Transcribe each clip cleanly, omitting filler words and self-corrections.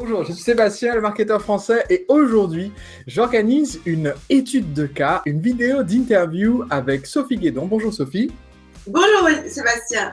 Bonjour, je suis Sébastien, le marketeur français, et aujourd'hui, j'organise une étude de cas, une vidéo d'interview avec Sophie Guédon. Bonjour Sophie. Bonjour Sébastien.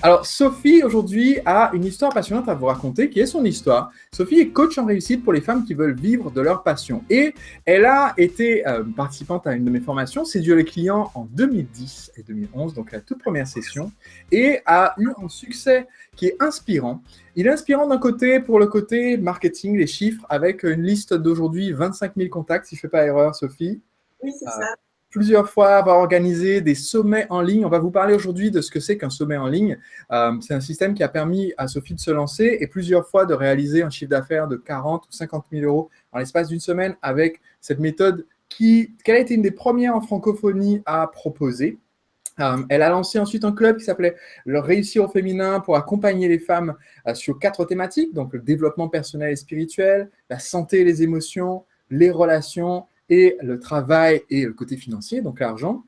Alors Sophie, aujourd'hui, a une histoire passionnante à vous raconter, qui est son histoire. Sophie est coach en réussite pour les femmes qui veulent vivre de leur passion. Et elle a été participante à une de mes formations, séduire les clients en 2010 et 2011, donc la toute première session, et a eu un succès qui est inspirant. Il est inspirant d'un côté pour le côté marketing, les chiffres, avec une liste d'aujourd'hui 25 000 contacts, si je ne fais pas erreur, Sophie. Oui, c'est ça. Plusieurs fois avoir organisé des sommets en ligne. On va vous parler aujourd'hui de ce que c'est qu'un sommet en ligne. C'est un système qui a permis à Sophie de se lancer et plusieurs fois de réaliser un chiffre d'affaires de 40 ou 50 000 euros en l'espace d'une semaine avec cette méthode qu'elle a été une des premières en francophonie à proposer. Elle a lancé ensuite un club qui s'appelait le Réussir au féminin pour accompagner les femmes sur 4 thématiques, donc le développement personnel et spirituel, la santé et les émotions, les relations et le travail et le côté financier, donc l'argent.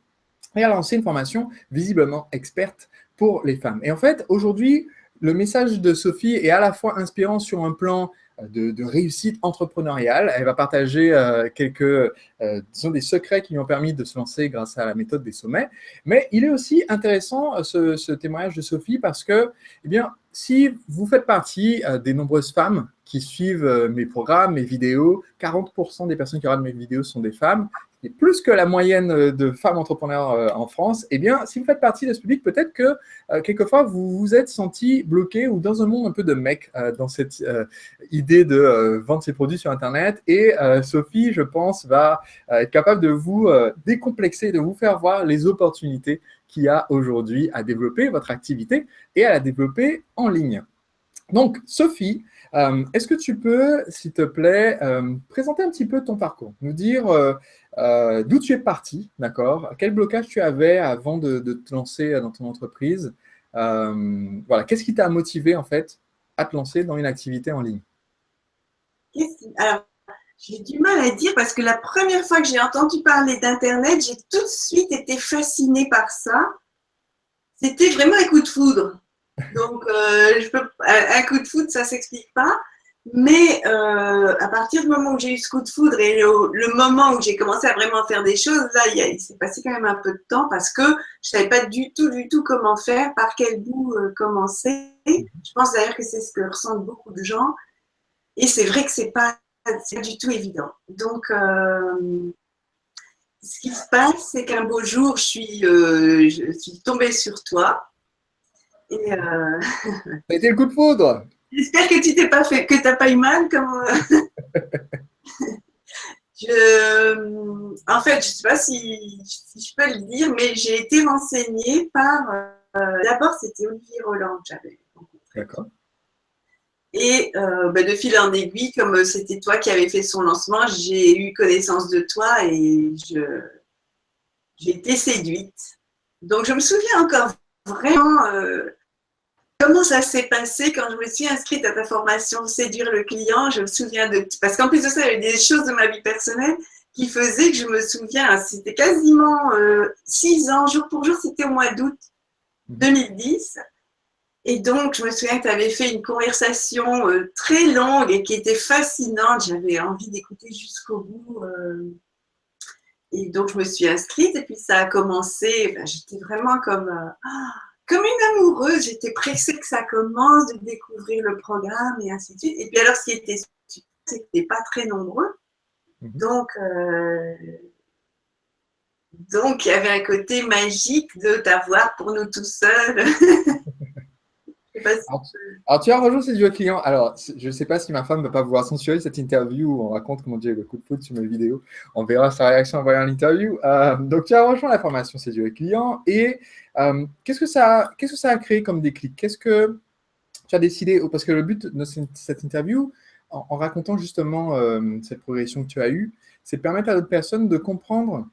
Et elle a lancé une formation visiblement experte pour les femmes. Et en fait, aujourd'hui, le message de Sophie est à la fois inspirant sur un plan de réussite entrepreneuriale. Elle va partager disons des secrets qui lui ont permis de se lancer grâce à la méthode des sommets. Mais il est aussi intéressant, ce témoignage de Sophie, parce que, eh bien, si vous faites partie des nombreuses femmes qui suivent mes programmes, mes vidéos, 40% des personnes qui regardent mes vidéos sont des femmes, et plus que la moyenne de femmes entrepreneurs en France, eh bien, si vous faites partie de ce public, peut-être que quelquefois, vous vous êtes senti bloqué ou dans un monde un peu de mec, dans cette idée de vendre ses produits sur Internet. Et Sophie, je pense, va être capable de vous décomplexer, de vous faire voir les opportunités qu'il y a aujourd'hui à développer votre activité et à la développer en ligne. Donc, Sophie, est-ce que tu peux, s'il te plaît, présenter un petit peu ton parcours, nous dire d'où tu es parti, d'accord? Quel blocage tu avais avant de te lancer dans ton entreprise? Voilà, qu'est-ce qui t'a motivé en fait à te lancer dans une activité en ligne? Alors, j'ai du mal à dire parce que la première fois que j'ai entendu parler d'Internet, j'ai tout de suite été fascinée par ça. C'était vraiment un coup de foudre. Donc, un coup de foudre, ça ne s'explique pas. Mais à partir du moment où j'ai eu ce coup de foudre et le moment où j'ai commencé à vraiment faire des choses, là, il s'est passé quand même un peu de temps parce que je ne savais pas du tout comment faire, par quel bout commencer. Je pense d'ailleurs que c'est ce que ressentent beaucoup de gens. Et c'est vrai que c'est pas du tout évident. Donc, ce qui se passe, c'est qu'un beau jour, je suis tombée sur toi. Et Ça a été le coup de foudre! j'espère que tu t'es pas fait, que t'as pas eu mal. En fait, je sais pas si je peux le dire, mais j'ai été renseignée par. D'abord, c'était Olivier Roland que j'avais rencontré. D'accord. Et de fil en aiguille, comme c'était toi qui avais fait son lancement, j'ai eu connaissance de toi et j'ai été séduite. Donc, je me souviens encore vraiment comment ça s'est passé quand je me suis inscrite à ta formation Séduire le client. Je me souviens parce qu'en plus de ça, il y avait des choses de ma vie personnelle qui faisaient que je me souviens. C'était quasiment 6 ans, jour pour jour, c'était au mois d'août 2010. Et donc, je me souviens que tu avais fait une conversation très longue et qui était fascinante. J'avais envie d'écouter jusqu'au bout. Et donc, je me suis inscrite et puis ça a commencé. J'étais vraiment comme une amoureuse. J'étais pressée que ça commence, de découvrir le programme et ainsi de suite. Et puis alors, ce qui était super, c'est que tu n'étais pas très nombreux. Donc, il y avait un côté magique de t'avoir pour nous tout seuls. Alors, tu as rejoint ces duos clients. Alors, je ne sais pas si ma femme ne va pas vouloir censurer cette interview où on raconte comment j'ai eu le coup de foudre sur mes vidéos. On verra sa réaction en voyant l'interview. Donc, tu as rejoint la formation ces duos clients. Et qu'est-ce que ça a créé comme déclic? Qu'est-ce que tu as décidé? Parce que le but de cette interview, en racontant justement cette progression que tu as eue, c'est de permettre à d'autres personnes de comprendre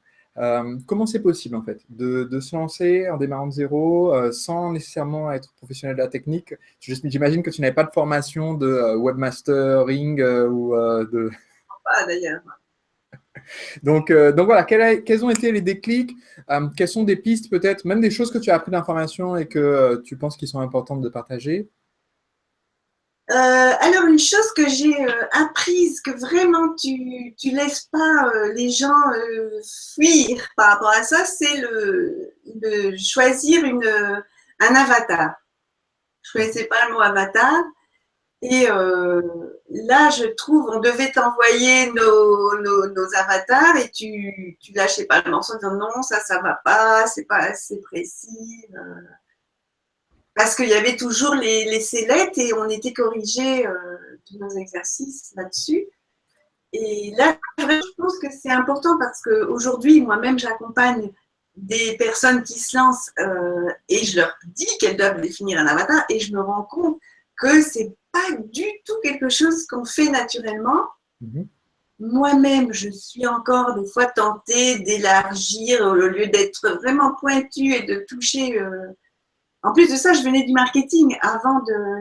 comment c'est possible en fait de se lancer en démarrant de zéro sans nécessairement être professionnel de la technique. J'imagine que tu n'avais pas de formation de webmastering ou de… Pas d'ailleurs. Donc voilà, quels ont été les déclics? Quelles sont des pistes peut-être, même des choses que tu as appris d'informations et que tu penses qu'ils sont importantes de partager? Alors, une chose que j'ai apprise, que vraiment tu laisses pas les gens fuir par rapport à ça, c'est de choisir un avatar. Je ne connaissais pas le mot avatar. Et là, je trouve, on devait t'envoyer nos avatars et tu lâchais pas le morceau en disant non, ça va pas, c'est pas assez précis. Parce qu'il y avait toujours les sellettes et on était corrigé de nos exercices là-dessus. Et là, je pense que c'est important parce qu'aujourd'hui, moi-même, j'accompagne des personnes qui se lancent et je leur dis qu'elles doivent définir un avatar et je me rends compte que c'est pas du tout quelque chose qu'on fait naturellement. Moi-même, je suis encore des fois tentée d'élargir au lieu d'être vraiment pointue et de toucher. En plus de ça, je venais du marketing.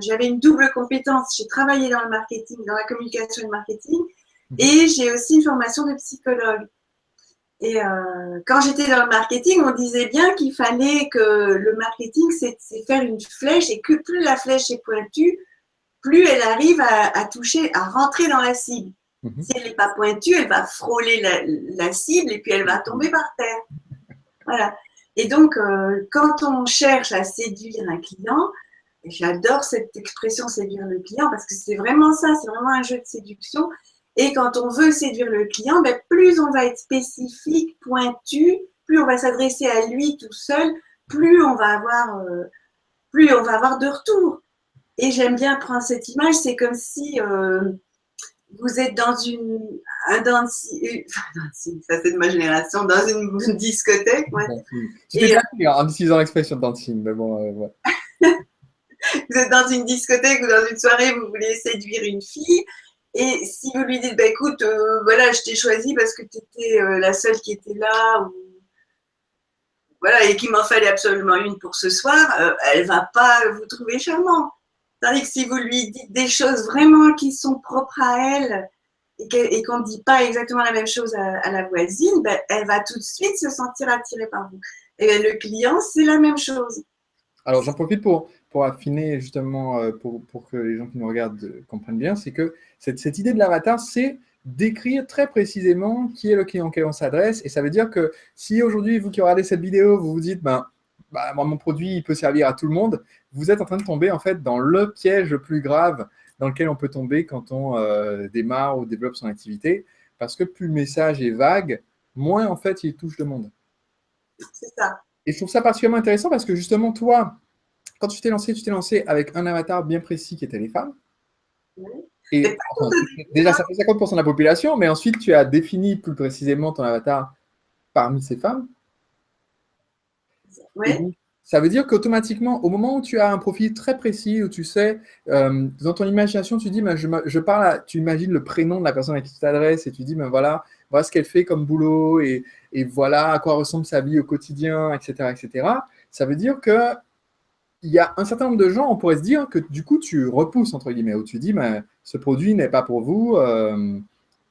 J'avais une double compétence. J'ai travaillé dans le marketing, dans la communication et le marketing, et j'ai aussi une formation de psychologue. Et quand j'étais dans le marketing, on disait bien qu'il fallait que le marketing, c'est faire une flèche et que plus la flèche est pointue, plus elle arrive à toucher, à rentrer dans la cible. Si elle n'est pas pointue, elle va frôler la cible et puis elle va tomber par terre. Voilà. Et donc, quand on cherche à séduire un client, et j'adore cette expression séduire le client parce que c'est vraiment ça, c'est vraiment un jeu de séduction. Et quand on veut séduire le client, ben, plus on va être spécifique, pointu, plus on va s'adresser à lui tout seul, plus on va avoir de retour. Et j'aime bien prendre cette image, c'est comme si vous êtes dans un dancing, ça c'est de ma génération, dans une discothèque. Ouais. Tu fais bien en utilisant l'expression dancing, mais bon, ouais. Vous êtes dans une discothèque ou dans une soirée, vous voulez séduire une fille, et si vous lui dites, bah, écoute, voilà, je t'ai choisi parce que tu étais la seule qui était là, ou, voilà, et qu'il m'en fallait absolument une pour ce soir, elle ne va pas vous trouver charmant. Tandis que si vous lui dites des choses vraiment qui sont propres à elle et qu'on ne dit pas exactement la même chose à la voisine, ben, elle va tout de suite se sentir attirée par vous. Et ben, le client, c'est la même chose. Alors, j'en profite pour affiner justement, pour que les gens qui nous regardent comprennent bien, c'est que cette idée de l'avatar, c'est d'écrire très précisément qui est le client auquel on s'adresse. Et ça veut dire que si aujourd'hui, vous qui regardez cette vidéo, vous vous dites, moi, mon produit, il peut servir à tout le monde, vous êtes en train de tomber en fait dans le piège le plus grave dans lequel on peut tomber quand on démarre ou développe son activité. Parce que plus le message est vague, moins en fait il touche le monde. C'est ça. Et je trouve ça particulièrement intéressant parce que justement, toi, quand tu t'es lancé avec un avatar bien précis qui était les femmes. Oui. Et enfin, déjà, ça fait 50% de la population, mais ensuite, tu as défini plus précisément ton avatar parmi ces femmes. Oui. Ça veut dire qu'automatiquement, au moment où tu as un profil très précis, où tu sais, dans ton imagination, tu dis, tu imagines le prénom de la personne à qui tu t'adresses et tu dis, voilà ce qu'elle fait comme boulot et voilà à quoi ressemble sa vie au quotidien, etc., etc. Ça veut dire que il y a un certain nombre de gens, on pourrait se dire que du coup, tu repousses, entre guillemets, où tu dis, ce produit n'est pas pour vous,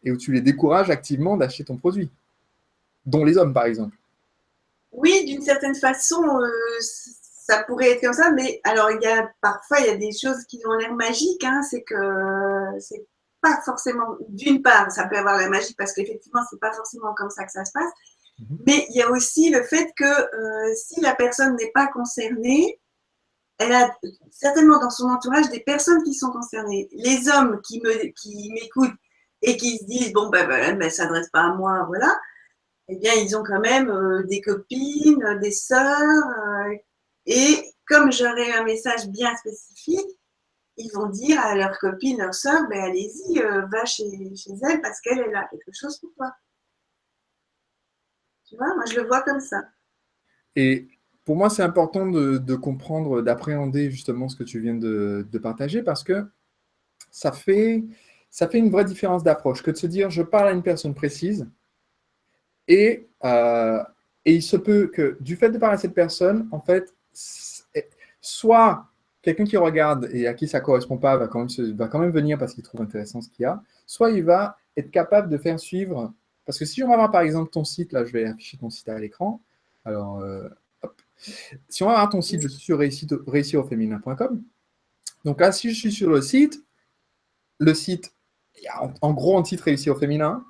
et où tu les décourages activement d'acheter ton produit, dont les hommes, par exemple. Oui, d'une certaine façon, ça pourrait être comme ça, mais alors parfois il y a des choses qui ont l'air magiques, hein, c'est que c'est pas forcément, d'une part, ça peut avoir la magie parce qu'effectivement, c'est pas forcément comme ça que ça se passe, mais il y a aussi le fait que si la personne n'est pas concernée, elle a certainement dans son entourage des personnes qui sont concernées. Les hommes qui m'écoutent et qui se disent, bon, ben, elle ne s'adresse pas à moi, voilà, eh bien, ils ont quand même des copines, des sœurs. Et comme j'aurai un message bien spécifique, ils vont dire à leurs copines, leurs sœurs, ben, allez-y, va chez elle parce qu'elle a quelque chose pour toi. Tu vois, moi, je le vois comme ça. Et pour moi, c'est important de comprendre, d'appréhender justement ce que tu viens de partager parce que ça fait une vraie différence d'approche que de se dire, je parle à une personne précise et il se peut que du fait de parler à cette personne, en fait, soit quelqu'un qui regarde et à qui ça ne correspond pas va quand même venir parce qu'il trouve intéressant ce qu'il y a, soit il va être capable de faire suivre. Parce que si on va voir par exemple ton site, là je vais afficher ton site à l'écran. Alors, hop. Si on va voir ton site, je suis sur réussirauFéminin.com. Donc là, si je suis sur le site, le site, il y a en gros un titre réussi au féminin.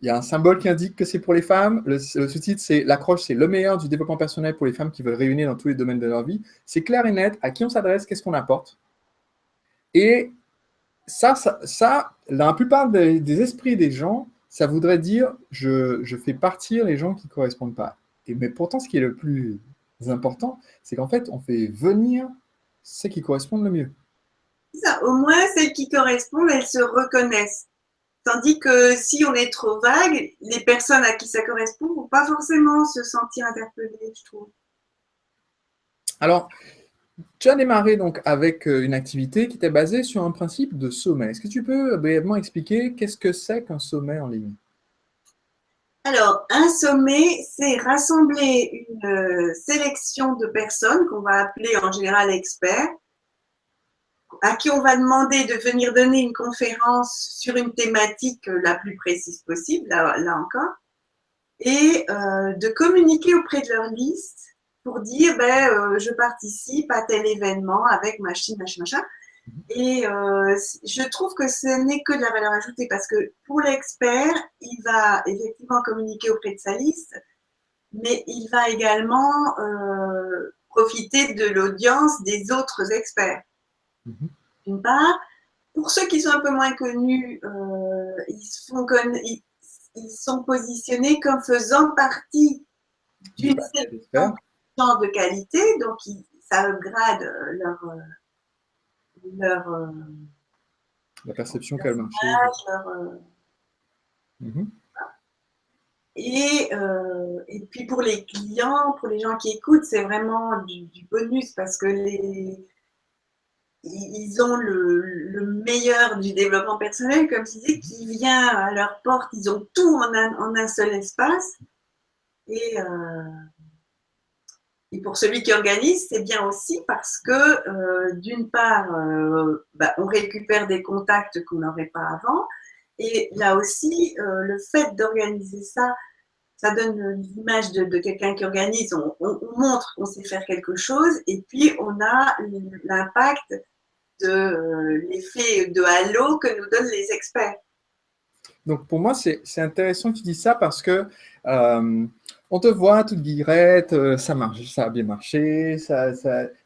Il y a un symbole qui indique que c'est pour les femmes. Le sous-titre, c'est l'accroche, c'est le meilleur du développement personnel pour les femmes qui veulent réunir dans tous les domaines de leur vie. C'est clair et net à qui on s'adresse, qu'est-ce qu'on apporte. Et ça, la plupart des esprits des gens, ça voudrait dire je fais partir les gens qui ne correspondent pas. Mais pourtant, ce qui est le plus important, c'est qu'en fait, on fait venir ceux qui correspondent le mieux. Ça, au moins, celles qui correspondent, elles se reconnaissent. Tandis que si on est trop vague, les personnes à qui ça correspond ne vont pas forcément se sentir interpellées, je trouve. Alors, tu as démarré donc avec une activité qui était basée sur un principe de sommet. Est-ce que tu peux brièvement expliquer qu'est-ce que c'est qu'un sommet en ligne? Alors, un sommet, c'est rassembler une sélection de personnes qu'on va appeler en général experts, à qui on va demander de venir donner une conférence sur une thématique la plus précise possible, là encore, et de communiquer auprès de leur liste pour dire je participe à tel événement avec machin. Et je trouve que ce n'est que de la valeur ajoutée parce que pour l'expert, il va effectivement communiquer auprès de sa liste, mais il va également profiter de l'audience des autres experts. D'une part, pour ceux qui sont un peu moins connus, ils sont positionnés comme faisant partie d'une sélection de qualité, donc ça upgrade la perception qu'a le marché. Et puis pour les clients, pour les gens qui écoutent, c'est vraiment du bonus parce que ils ont le meilleur du développement personnel, comme je disais, qui vient à leur porte. Ils ont tout en un seul espace. Et pour celui qui organise, c'est bien aussi parce que, d'une part, on récupère des contacts qu'on n'aurait pas avant. Et là aussi, le fait d'organiser ça, ça donne l'image de quelqu'un qui organise. On montre qu'on sait faire quelque chose et puis on a l'impact de l'effet de halo que nous donnent les experts. Donc pour moi, c'est intéressant que tu dis ça parce que on te voit toute guillerette, ça marche, ça a bien marché, ça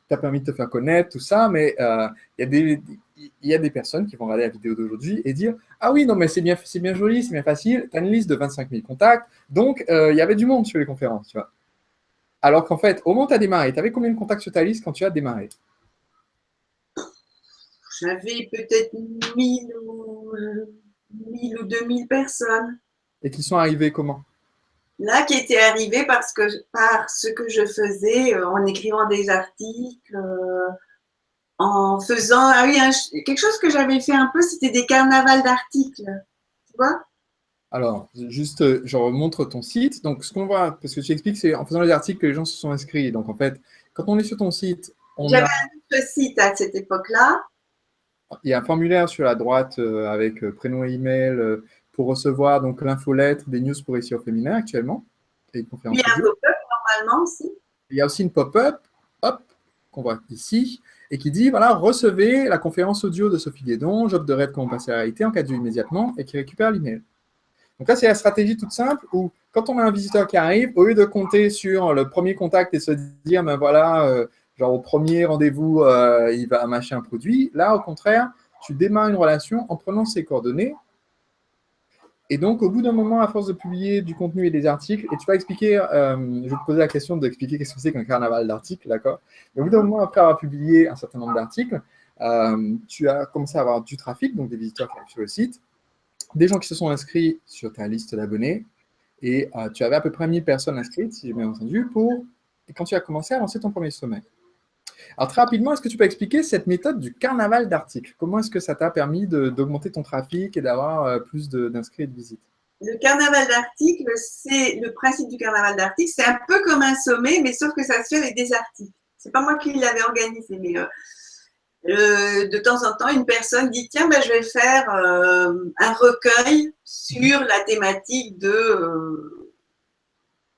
t'a permis de te faire connaître, tout ça, mais il y a des personnes qui vont regarder la vidéo d'aujourd'hui et dire « Ah oui, non, mais c'est bien joli, c'est bien facile, tu as une liste de 25 000 contacts, donc il y avait du monde sur les conférences, tu vois. » Alors qu'en fait, au moment où tu as démarré, tu avais combien de contacts sur ta liste quand tu as démarré? J'avais peut-être 1000 ou 2000 personnes. Et qui sont arrivées comment? Là, qui étaient arrivées par ce que je faisais, en écrivant des articles, en faisant… Ah oui, quelque chose que j'avais fait un peu, c'était des carnavals d'articles. Tu vois? Alors, juste, je remontre ton site. Donc, ce qu'on voit, parce que tu expliques, c'est en faisant les articles que les gens se sont inscrits. Donc, en fait, quand on est sur ton site, j'avais un autre site à cette époque-là. Il y a un formulaire sur la droite avec prénom et email pour recevoir donc l'infolettre des news pour réussir au féminin actuellement. Et une conférence il y a un pop-up normalement aussi. Il y a aussi une pop-up, hop, qu'on voit ici, et qui dit, voilà, recevez la conférence audio de Sophie Guédon, job de rêve comment passer à la réalité, en cas de vue immédiatement, et qui récupère l'email. Donc là, c'est la stratégie toute simple où, quand on a un visiteur qui arrive, au lieu de compter sur le premier contact et se dire, ben voilà, genre au premier rendez-vous, il va mâcher un produit, là, au contraire, tu démarres une relation en prenant ses coordonnées. Et donc, au bout d'un moment, à force de publier du contenu et des articles, et tu vas expliquer, je vais te poser la question d'expliquer qu'est-ce que c'est qu'un carnaval d'articles, d'accord? Mais au bout d'un moment, après avoir publié un certain nombre d'articles, tu as commencé à avoir du trafic, donc des visiteurs qui arrivent sur le site, des gens qui se sont inscrits sur ta liste d'abonnés, et tu avais à peu près 1000 personnes inscrites, si j'ai bien entendu, quand tu as commencé à lancer ton premier sommet. Alors très rapidement, est-ce que tu peux expliquer cette méthode du carnaval d'articles? Comment est-ce que ça t'a permis d'augmenter ton trafic et d'avoir plus d'inscrits et de visites? Le carnaval d'articles, c'est le principe du carnaval d'articles, c'est un peu comme un sommet, mais sauf que ça se fait avec des articles. C'est pas moi qui l'avais organisé, mais de temps en temps, une personne dit tiens, je vais faire un recueil sur la thématique de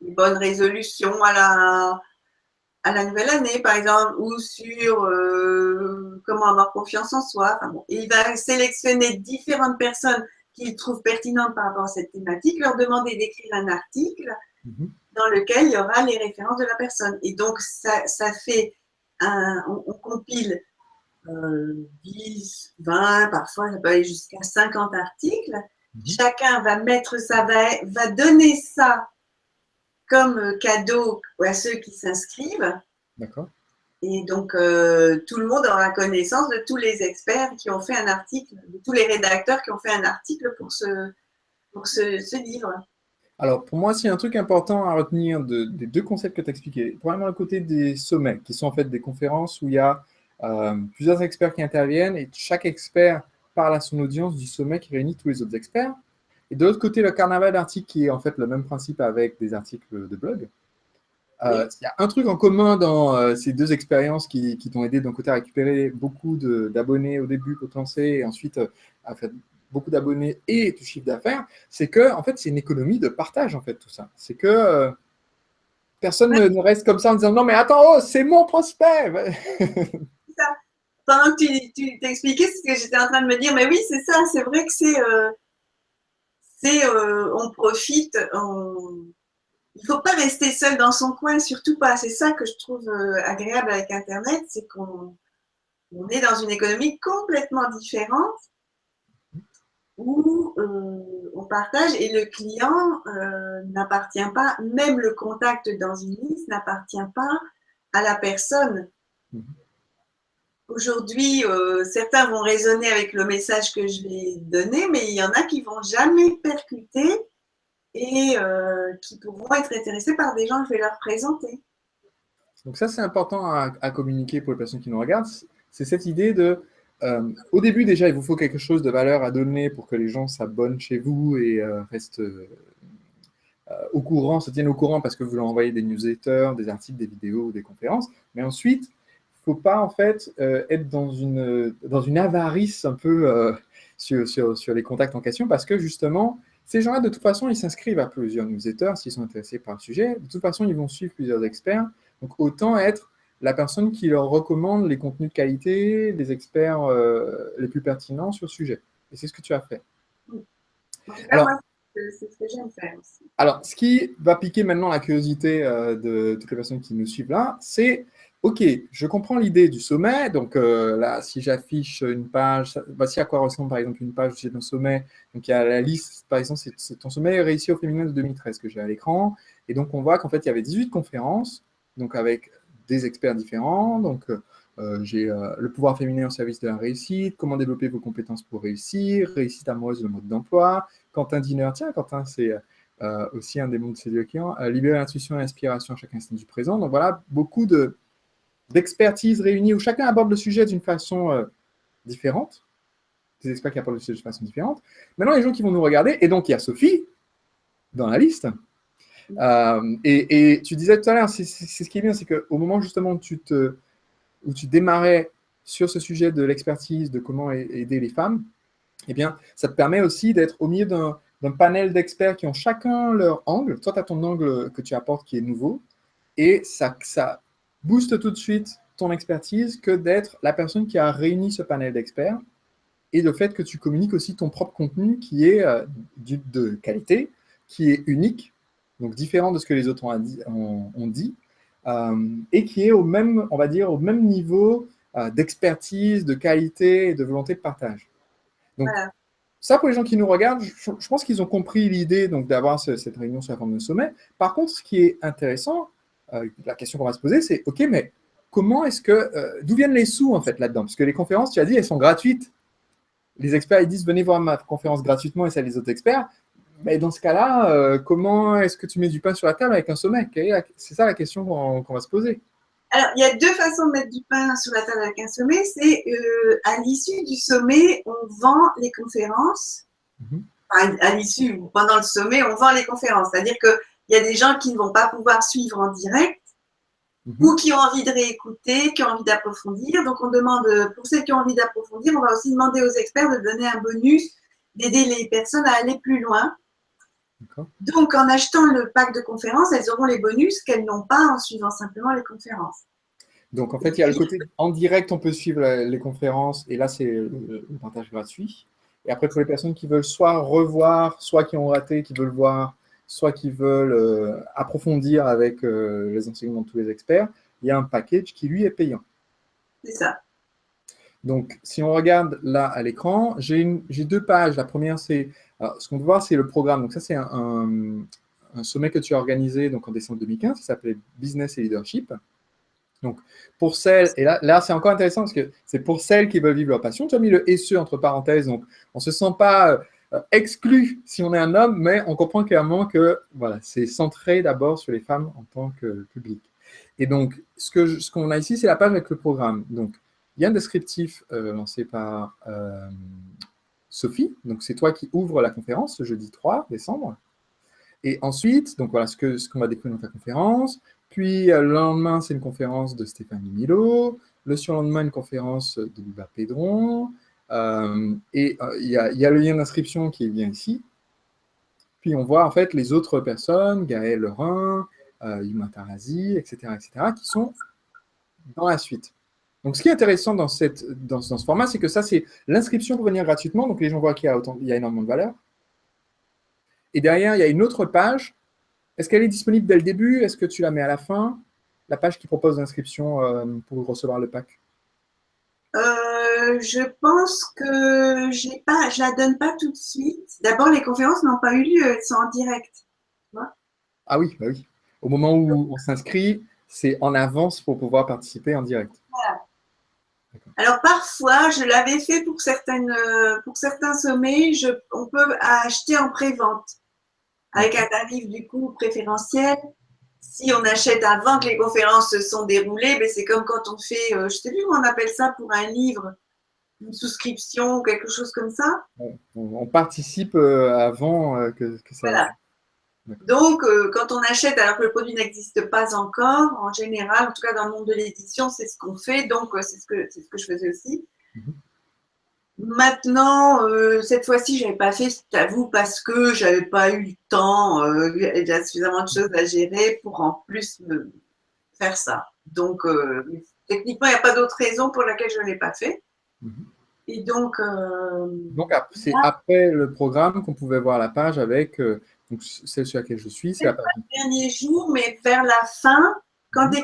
les bonnes résolutions à à la nouvelle année, par exemple, ou sur comment avoir confiance en soi. Enfin, bon. Et il va sélectionner différentes personnes qu'il trouve pertinentes par rapport à cette thématique, leur demander d'écrire un article dans lequel il y aura les références de la personne. Et donc, ça fait on compile 10, 20, parfois ça peut aller jusqu'à 50 articles. Chacun va mettre ça, va donner ça comme cadeau à ceux qui s'inscrivent. D'accord. Et donc, tout le monde aura connaissance de tous les experts qui ont fait un article, de tous les rédacteurs qui ont fait un article pour ce livre. Alors, pour moi, s'il y a un truc important à retenir des deux concepts que tu as expliqués, probablement le côté des sommets, qui sont en fait des conférences où il y a plusieurs experts qui interviennent et chaque expert parle à son audience du sommet qui réunit tous les autres experts. Et de l'autre côté, le carnaval d'articles qui est en fait le même principe avec des articles de blog. Il y a un truc en commun dans ces deux expériences qui t'ont aidé d'un côté à récupérer beaucoup d'abonnés au début pour te lancer et ensuite à faire beaucoup d'abonnés et du chiffre d'affaires, c'est que en fait c'est une économie de partage en fait tout ça. C'est que personne ne reste comme ça en disant non mais attends, oh, c'est mon prospect. Ça. Pendant que tu t'expliquais ce que j'étais en train de me dire, mais oui c'est ça, c'est vrai que on profite, il ne faut pas rester seul dans son coin, surtout pas. C'est ça que je trouve agréable avec Internet, c'est qu'on est dans une économie complètement différente où on partage et le client n'appartient pas, même le contact dans une liste n'appartient pas à la personne. Aujourd'hui, certains vont raisonner avec le message que je vais donner, mais il y en a qui ne vont jamais percuter et qui pourront être intéressés par des gens que je vais leur présenter. Donc ça, c'est important à communiquer pour les personnes qui nous regardent. C'est cette idée de, au début déjà, il vous faut quelque chose de valeur à donner pour que les gens s'abonnent chez vous et restent au courant, se tiennent au courant parce que vous leur envoyez des newsletters, des articles, des vidéos, des conférences. Mais ensuite, il ne faut pas en fait être dans une avarice un peu sur les contacts en question parce que justement, ces gens-là, de toute façon, ils s'inscrivent à plusieurs newsletters s'ils sont intéressés par le sujet. De toute façon, ils vont suivre plusieurs experts. Donc, autant être la personne qui leur recommande les contenus de qualité, les experts les plus pertinents sur le sujet. Et c'est ce que tu as fait. Alors, c'est ce que j'aime faire aussi. Alors, ce qui va piquer maintenant la curiosité de toutes les personnes qui nous suivent là, c'est OK, je comprends l'idée du sommet. Donc là, si j'affiche une page, voici à quoi ressemble par exemple une page d'un sommet. Donc il y a la liste, par exemple, c'est ton sommet réussi au féminin de 2013 que j'ai à l'écran. Et donc on voit qu'en fait, il y avait 18 conférences, donc avec des experts différents. Donc j'ai le pouvoir féminin au service de la réussite, comment développer vos compétences pour réussir, réussite amoureuse, le mode d'emploi. Quentin Diner, tiens, Quentin, c'est aussi un des mondes de ses clients. Libérer l'intuition et l'inspiration à chaque instant du présent. Donc voilà, beaucoup d'expertise réunie où chacun aborde le sujet d'une façon différente. Des experts qui abordent le sujet d'une façon différente. Maintenant, les gens qui vont nous regarder, et donc il y a Sophie dans la liste. Et tu disais tout à l'heure, c'est ce qui est bien, c'est qu'au moment justement où tu démarrais sur ce sujet de l'expertise, de comment aider les femmes, eh bien, ça te permet aussi d'être au milieu d'un panel d'experts qui ont chacun leur angle. Toi, tu as ton angle que tu apportes qui est nouveau. Et ça booste tout de suite ton expertise que d'être la personne qui a réuni ce panel d'experts et le fait que tu communiques aussi ton propre contenu qui est de qualité, qui est unique, donc différent de ce que les autres ont dit et qui est au même, on va dire, au même niveau d'expertise, de qualité et de volonté de partage. Donc, voilà. Ça, pour les gens qui nous regardent, je pense qu'ils ont compris l'idée d'avoir cette réunion sous la forme de sommet. Par contre, ce qui est intéressant, la question qu'on va se poser, c'est OK, mais comment est-ce que d'où viennent les sous en fait là-dedans? Parce que les conférences, tu as dit, elles sont gratuites. Les experts, ils disent venez voir ma conférence gratuitement et celle des autres experts. Mais dans ce cas-là, comment est-ce que tu mets du pain sur la table avec un sommet? C'est ça la question qu'on va se poser. Alors, il y a deux façons de mettre du pain sur la table avec un sommet. C'est à l'issue du sommet, on vend les conférences. Enfin, à l'issue, pendant le sommet, on vend les conférences. C'est-à-dire qu'il y a des gens qui ne vont pas pouvoir suivre en direct ou qui ont envie de réécouter, qui ont envie d'approfondir. Donc, on demande, pour ceux qui ont envie d'approfondir, on va aussi demander aux experts de donner un bonus, d'aider les personnes à aller plus loin. D'accord. Donc, en achetant le pack de conférences, elles auront les bonus qu'elles n'ont pas en suivant simplement les conférences. Donc, en fait, il y a le côté en direct, on peut suivre les conférences, et là, c'est le partage gratuit. Et après, pour les personnes qui veulent soit revoir, soit qui ont raté, qui veulent voir, soit qui veulent approfondir avec les enseignements de tous les experts, il y a un package qui, lui, est payant. C'est ça. Donc, si on regarde là à l'écran, j'ai deux pages. La première, c'est ce qu'on peut voir, c'est le programme. Donc, ça, c'est un sommet que tu as organisé donc, en décembre 2015 qui s'appelait Business et Leadership. Donc, pour celles, et là c'est encore intéressant parce que c'est pour celles qui veulent vivre leur passion. Tu as mis le SE entre parenthèses, donc on ne se sent pas exclu si on est un homme, mais on comprend clairement que voilà, c'est centré d'abord sur les femmes en tant que public. Et donc, ce qu'on a ici, c'est la page avec le programme. Donc, il y a un descriptif lancé par Sophie. Donc, c'est toi qui ouvres la conférence ce jeudi 3 décembre. Et ensuite, donc voilà ce qu'on va découvrir dans ta conférence. Puis le lendemain, c'est une conférence de Stéphanie Milo. Le surlendemain, une conférence de Luba Pédron. Il y a le lien d'inscription qui est bien ici. Puis on voit en fait les autres personnes, Gaël Lerin, Yuma Tarazi, etc., qui sont dans la suite. Donc ce qui est intéressant dans ce format, c'est que ça, c'est l'inscription pour venir gratuitement. Donc les gens voient qu'il y a énormément de valeur. Et derrière, il y a une autre page. Est-ce qu'elle est disponible dès le début? Est-ce que tu la mets à la fin? La page qui propose l'inscription pour recevoir le pack. Je pense que je la donne pas tout de suite. D'abord, les conférences n'ont pas eu lieu, elles sont en direct. Tu vois. Ah oui, bah oui. Au moment où on s'inscrit, c'est en avance pour pouvoir participer en direct. Voilà. Alors parfois, je l'avais fait pour certains sommets, on peut acheter en pré-vente avec un tarif du coup préférentiel. Si on achète avant que les conférences se sont déroulées, ben c'est comme quand on fait, je ne sais plus comment on appelle ça pour un livre, une souscription ou quelque chose comme ça. On participe avant que ça. Voilà. Donc, quand on achète alors que le produit n'existe pas encore, en général, en tout cas dans le monde de l'édition, c'est ce qu'on fait. Donc, c'est ce que je faisais aussi. Mhm. Maintenant, cette fois-ci, je n'avais pas fait, je t'avoue, parce que je n'avais pas eu le temps. Il y a suffisamment de choses à gérer pour en plus me faire ça. Donc, techniquement, il n'y a pas d'autre raison pour laquelle je ne l'ai pas fait. Mhm. Et donc, c'est après le programme qu'on pouvait voir la page avec donc celle sur laquelle je suis, c'est la page. Le dernier jour, mais vers la fin, quand tu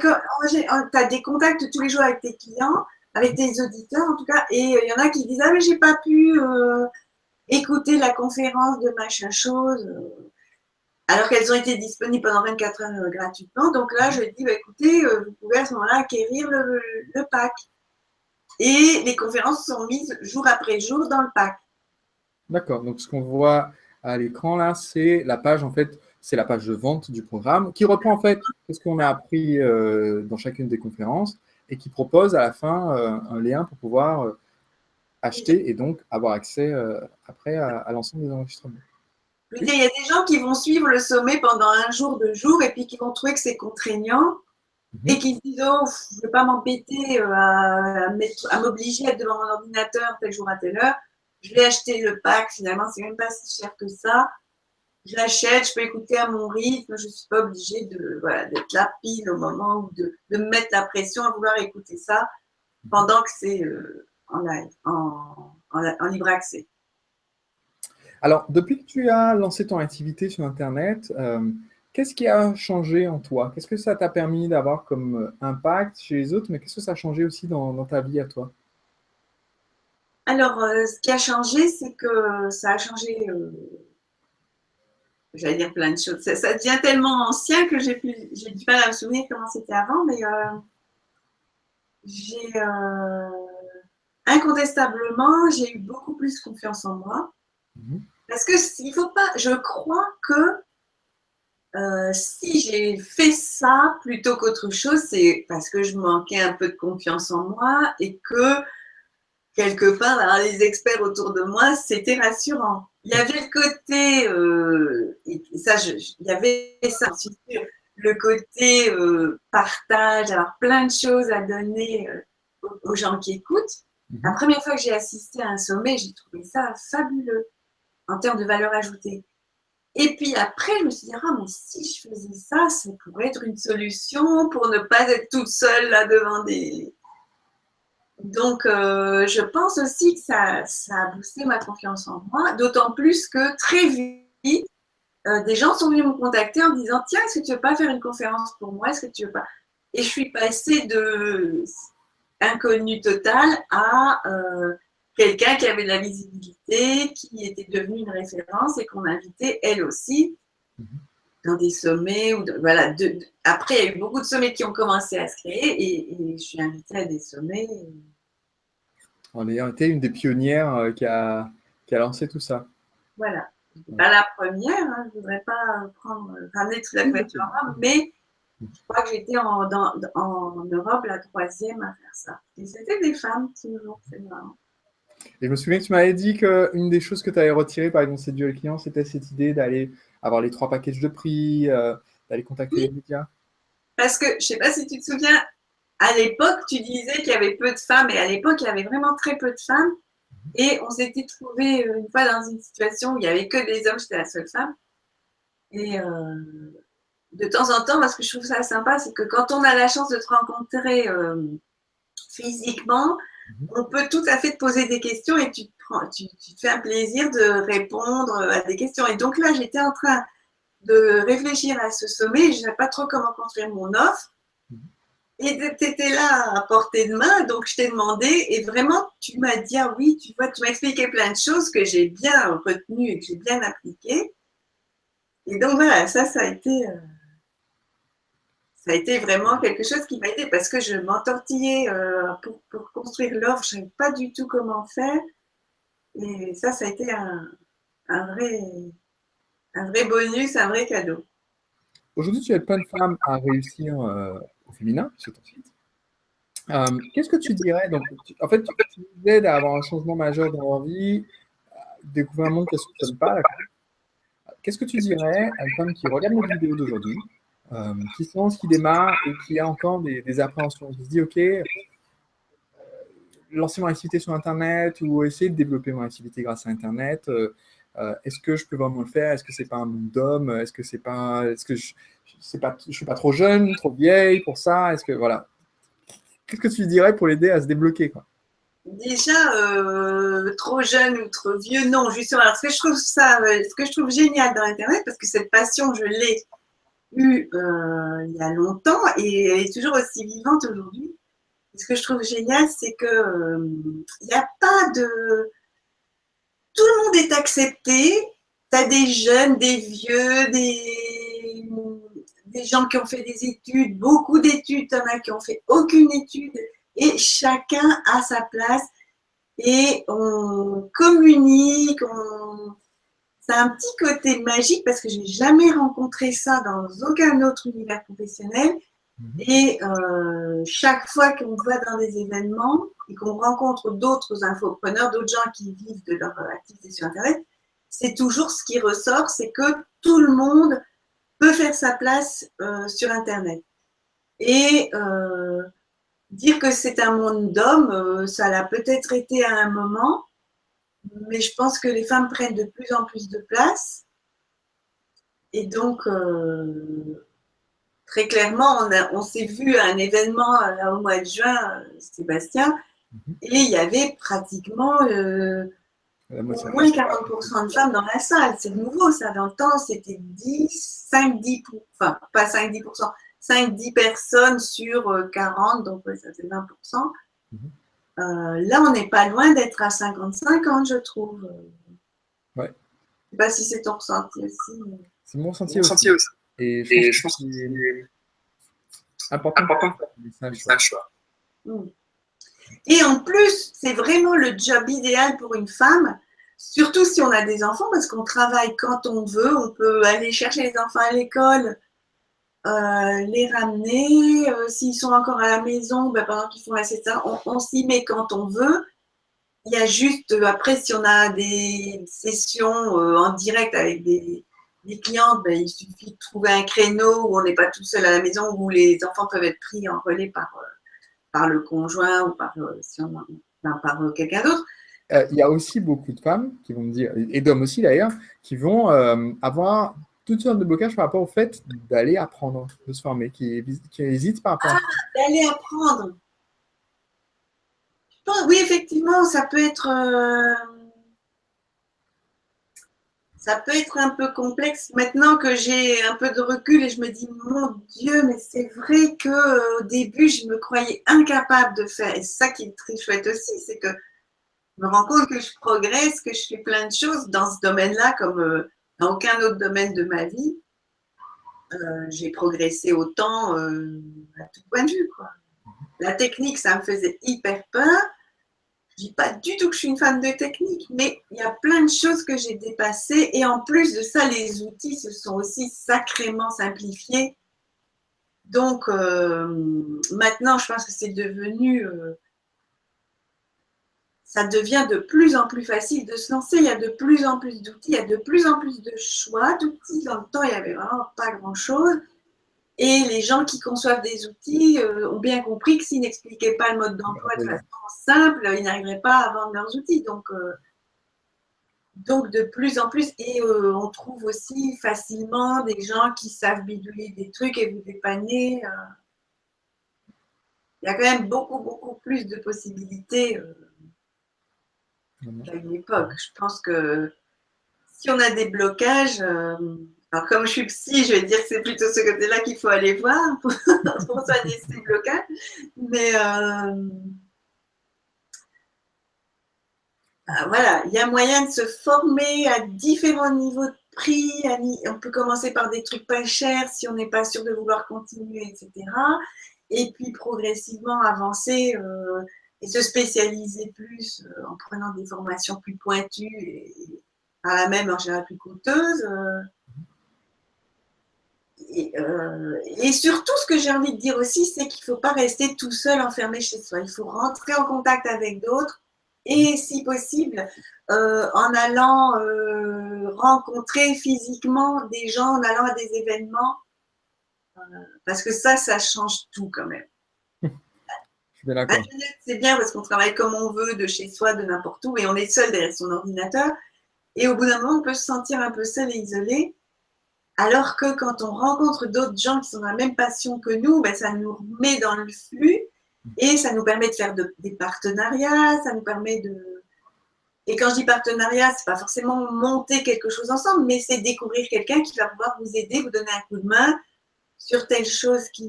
as des contacts tous les jours avec tes clients, avec tes auditeurs en tout cas, et il y en a qui disent ah mais j'ai pas pu écouter la conférence de machin chose, alors qu'elles ont été disponibles pendant 24 heures gratuitement. Donc là, je dis bah, écoutez, vous pouvez à ce moment-là acquérir le pack. Et les conférences sont mises jour après jour dans le pack. D'accord. Donc ce qu'on voit à l'écran là, c'est la page en fait, c'est la page de vente du programme qui reprend en fait ce qu'on a appris dans chacune des conférences et qui propose à la fin un lien pour pouvoir acheter et donc avoir accès après à l'ensemble des enregistrements. Il y a des gens qui vont suivre le sommet pendant un jour, 2 jours, et puis qui vont trouver que c'est contraignant et qui se disent oh, je ne vais pas m'embêter à m'obliger à être devant mon ordinateur tel jour à telle heure. Je vais acheter le pack, finalement, c'est même pas si cher que ça. Je l'achète, je peux écouter à mon rythme, je ne suis pas obligée d'être là pile au moment où de me mettre la pression à vouloir écouter ça pendant que c'est en live, en libre accès. Alors, depuis que tu as lancé ton activité sur Internet, qu'est-ce qui a changé en toi? Qu'est-ce que ça t'a permis d'avoir comme impact chez les autres, mais qu'est-ce que ça a changé aussi dans ta vie à toi? Alors, ce qui a changé, c'est que ça a changé, j'allais dire plein de choses. Ça devient tellement ancien que j'ai du mal à me souvenir comment c'était avant, mais incontestablement, j'ai eu beaucoup plus confiance en moi. Parce que il faut pas, je crois que si j'ai fait ça plutôt qu'autre chose, c'est parce que je manquais un peu de confiance en moi et que quelque part, alors les experts autour de moi, c'était rassurant. Il y avait le côté, il y avait ça, c'est sûr, le côté partage, avoir plein de choses à donner aux gens qui écoutent. La première fois que j'ai assisté à un sommet, j'ai trouvé ça fabuleux en termes de valeur ajoutée. Et puis après, je me suis dit, ah, mais si je faisais ça, ça pourrait être une solution pour ne pas être toute seule là devant des. Donc, je pense aussi que ça a boosté ma confiance en moi, d'autant plus que très vite, des gens sont venus me contacter en me disant, tiens, est-ce que tu veux pas faire une conférence pour moi? Est-ce que tu veux pas? Et je suis passée de inconnue totale à quelqu'un qui avait de la visibilité, qui était devenu une référence et qu'on invitait elle aussi dans des sommets. Voilà, après, il y a eu beaucoup de sommets qui ont commencé à se créer et je suis invitée à des sommets. En ayant été une des pionnières qui a lancé tout ça. Voilà. Je n'étais pas la première, hein, je ne voudrais pas ramener toute la couverture en robe, mais je crois que j'étais en Europe la 3e à faire ça. Et c'était des femmes, toujours, c'est marrant. Et je me souviens que tu m'avais dit qu'une des choses que tu avais retirées, par exemple, séduire les clients, c'était cette idée d'aller avoir les 3 packages de prix, d'aller contacter les médias. Parce que, je ne sais pas si tu te souviens, à l'époque, tu disais qu'il y avait peu de femmes, et à l'époque, il y avait vraiment très peu de femmes. Et on s'était trouvé une fois dans une situation où il n'y avait que des hommes, j'étais la seule femme. Et de temps en temps, parce que je trouve ça sympa, c'est que quand on a la chance de te rencontrer physiquement, on peut tout à fait te poser des questions et tu te fais un plaisir de répondre à des questions. Et donc là, j'étais en train de réfléchir à ce sommet, je ne savais pas trop comment construire mon offre. Et tu étais là à portée de main, donc je t'ai demandé, et vraiment, tu m'as dit, ah oui, tu vois, tu m'as expliqué plein de choses que j'ai bien retenues et que j'ai bien appliquées. Et donc voilà, ça a été vraiment quelque chose qui m'a aidé parce que je m'entortillais pour construire l'offre, je ne savais pas du tout comment faire. Et ça a été un vrai bonus, un vrai cadeau. Aujourd'hui, tu aides plein de femmes à réussir au féminin sur ton site. Qu'est-ce que tu dirais? Donc, en fait, tu les aides à avoir un changement majeur dans leur vie, à découvrir un monde qu'elles ne soupçonnent pas. Qu'est-ce que tu dirais à une femme qui regarde notre vidéo d'aujourd'hui, qui se lance, qui démarre et qui a encore des appréhensions, qui se dit, OK, lancer mon activité sur Internet ou essayer de développer mon activité grâce à Internet, est-ce que je peux vraiment le faire? Est-ce que c'est pas un monde d'homme? Est-ce que je suis pas trop jeune, trop vieille pour ça? Est-ce que voilà, qu'est-ce que tu dirais pour l'aider à se débloquer, quoi? Déjà, trop jeune ou trop vieux, non, justement. Alors, ce que je trouve génial dans Internet, parce que cette passion, je l'ai eue il y a longtemps et elle est toujours aussi vivante aujourd'hui. Ce que je trouve génial, c'est que il n'y a pas de. Tout le monde est accepté. Tu as des jeunes, des vieux, des gens qui ont fait des études, beaucoup d'études, tu en as qui ont fait aucune étude, et chacun a sa place et on communique, ça a un petit côté magique parce que je n'ai jamais rencontré ça dans aucun autre univers professionnel. Et chaque fois qu'on va dans des événements et qu'on rencontre d'autres infopreneurs, d'autres gens qui vivent de leur activité sur Internet, c'est toujours ce qui ressort, c'est que tout le monde peut faire sa place sur Internet. Et dire que c'est un monde d'hommes, ça l'a peut-être été à un moment, mais je pense que les femmes prennent de plus en plus de place. Et donc, très clairement, on s'est vu à un événement là, au mois de juin, Sébastien, et il y avait pratiquement au moins 40% de femmes dans la salle. C'est nouveau, ça. Dans le temps, c'était 5-10, enfin, pas 5-10%, 5-10 personnes sur 40, donc ouais, ça fait 20%. Là, on n'est pas loin d'être à 50-50, je trouve. Ouais. Je ne sais pas si c'est ton ressenti aussi. Mais... C'est mon ressenti aussi. Et je pense que c'est important de faire un choix. Et en plus, c'est vraiment le job idéal pour une femme, surtout si on a des enfants, parce qu'on travaille quand on veut, on peut aller chercher les enfants à l'école, les ramener, s'ils sont encore à la maison, ben, pendant qu'ils font la siesta, on s'y met quand on veut. Il y a juste, après, si on a des sessions en direct avec des clientes, ben, il suffit de trouver un créneau où on n'est pas tout seul à la maison, où les enfants peuvent être pris en relais par le conjoint ou par quelqu'un d'autre. il y a aussi beaucoup de femmes qui vont me dire, et d'hommes aussi d'ailleurs, qui vont avoir toutes sortes de blocages par rapport au fait d'aller apprendre, de se former, qui hésitent par rapport à ça. D'aller apprendre. Oui, effectivement, ça peut être un peu complexe. Maintenant que j'ai un peu de recul et je me dis, mon Dieu, mais c'est vrai qu'au début, je me croyais incapable de faire. Et c'est ça qui est très chouette aussi, c'est que je me rends compte que je progresse, que je fais plein de choses dans ce domaine-là, comme dans aucun autre domaine de ma vie. J'ai progressé autant à tout point de vue, quoi. La technique, ça me faisait hyper peur. Je ne dis pas du tout que je suis une fan de technique, mais il y a plein de choses que j'ai dépassées. Et en plus de ça, les outils se sont aussi sacrément simplifiés. Donc, maintenant, je pense que c'est devenu... ça devient de plus en plus facile de se lancer. Il y a de plus en plus d'outils, il y a de plus en plus de choix d'outils. Dans le temps, il n'y avait vraiment pas grand-chose. Et les gens qui conçoivent des outils ont bien compris que s'ils n'expliquaient pas le mode d'emploi de façon simple, ils n'arriveraient pas à vendre leurs outils. Donc de plus en plus, et on trouve aussi facilement des gens qui savent bidouiller des trucs et vous dépanner. Il y a quand même beaucoup, beaucoup plus de possibilités qu'à une époque. Je pense que si on a des blocages, alors comme je suis psy, je vais dire que c'est plutôt ce côté-là qu'il faut aller voir pour soigner ces blocages. Mais voilà, il y a moyen de se former à différents niveaux de prix. On peut commencer par des trucs pas chers si on n'est pas sûr de vouloir continuer, etc. Et puis progressivement avancer et se spécialiser plus en prenant des formations plus pointues et par la même en général plus coûteuses. Et surtout, ce que j'ai envie de dire aussi, c'est qu'il ne faut pas rester tout seul enfermé chez soi. Il faut rentrer en contact avec d'autres et, si possible, en allant rencontrer physiquement des gens, en allant à des événements, parce que ça change tout quand même. Internet, c'est bien parce qu'on travaille comme on veut, de chez soi, de n'importe où, et on est seul derrière son ordinateur. Et au bout d'un moment, on peut se sentir un peu seul et isolé. Alors que quand on rencontre d'autres gens qui sont dans la même passion que nous, ben, ça nous remet dans le flux et ça nous permet de faire des partenariats, ça nous permet de... Et quand je dis partenariat, c'est pas forcément monter quelque chose ensemble, mais c'est découvrir quelqu'un qui va pouvoir vous aider, vous donner un coup de main sur telle chose que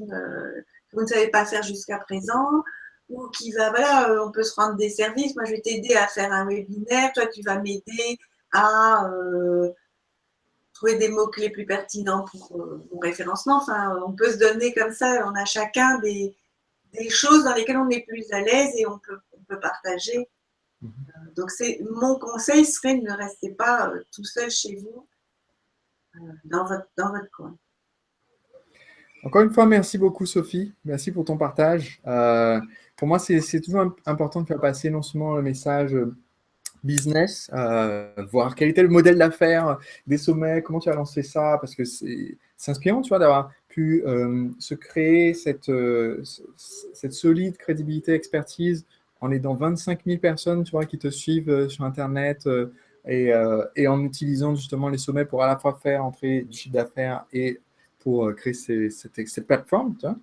vous ne savez pas faire jusqu'à présent, ou qui va, voilà, on peut se rendre des services. Moi, je vais t'aider à faire un webinaire, toi, tu vas m'aider à... trouver des mots-clés plus pertinents pour mon référencement. Enfin, on peut se donner comme ça, on a chacun des choses dans lesquelles on est plus à l'aise et on peut partager. Donc, mon conseil serait ne restez pas tout seul chez vous, dans votre coin. Encore une fois, merci beaucoup Sophie, merci pour ton partage. Pour moi, c'est toujours important de faire passer non seulement le message business, voir quel était le modèle d'affaires des sommets, comment tu as lancé ça, parce que c'est inspirant, tu vois, d'avoir pu se créer cette solide crédibilité, expertise en aidant 25 000 personnes, tu vois, qui te suivent sur Internet et en utilisant justement les sommets pour à la fois faire entrer du chiffre d'affaires et pour créer cette plateforme, tu vois.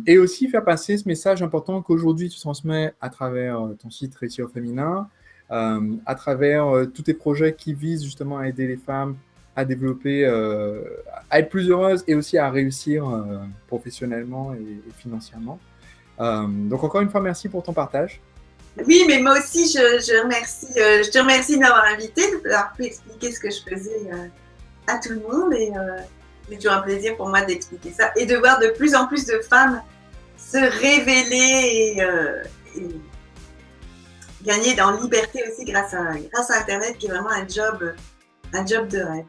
Et aussi faire passer ce message important qu'aujourd'hui tu transmets à travers ton site Réussir au féminin, à travers tous tes projets qui visent justement à aider les femmes à développer, à être plus heureuses et aussi à réussir professionnellement et financièrement. Donc encore une fois, merci pour ton partage. Oui, mais moi aussi, je te remercie de m'avoir invité, d'avoir pu expliquer ce que je faisais à tout le monde. Et c'est toujours un plaisir pour moi d'expliquer ça et de voir de plus en plus de femmes se révéler et gagner en liberté aussi grâce à Internet, qui est vraiment un job de rêve.